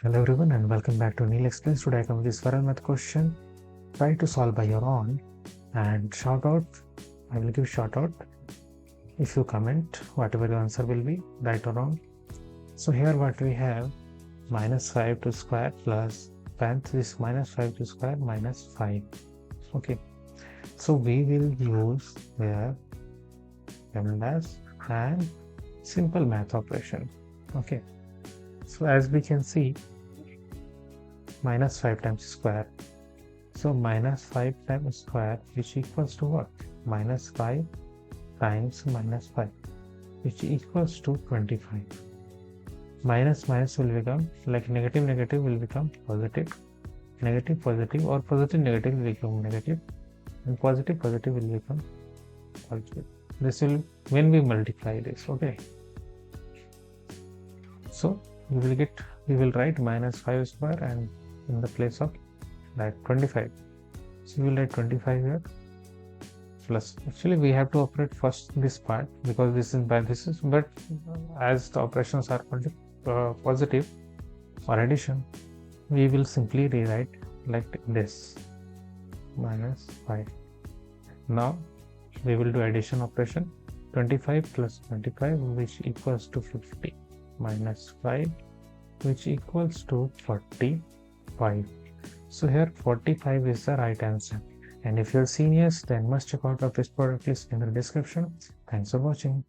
Hello everyone and welcome back to Neil Explains. Today I come with this viral math question. Try to solve by your own and shout out. I will give shout out if you comment whatever your answer will be, right or wrong. So here what we have, minus 5 to square plus parenthesis minus 5 to square minus 5. Okay, so we will use here MDAS and simple math operation. Okay, so as we can see, minus 5 times square. So minus 5 times square, which equals to what? Minus 5 times minus 5, which equals to 25. Minus minus will become, like negative negative will become positive, negative positive, or positive negative will become negative, and positive positive will become positive. This will, when we multiply this, okay. So we will write minus 5 square and in the place of like 25. So we will write 25 here plus, actually we have to operate first this part because this is by this is, but as the operations are positive or addition, we will simply rewrite like this, minus 5. Now we will do addition operation, 25 plus 25 which equals to 50 minus 5 which equals to 45. So here 45 is the right answer. And if you're seniors, then must check out our fish product list in the description. Thanks for watching.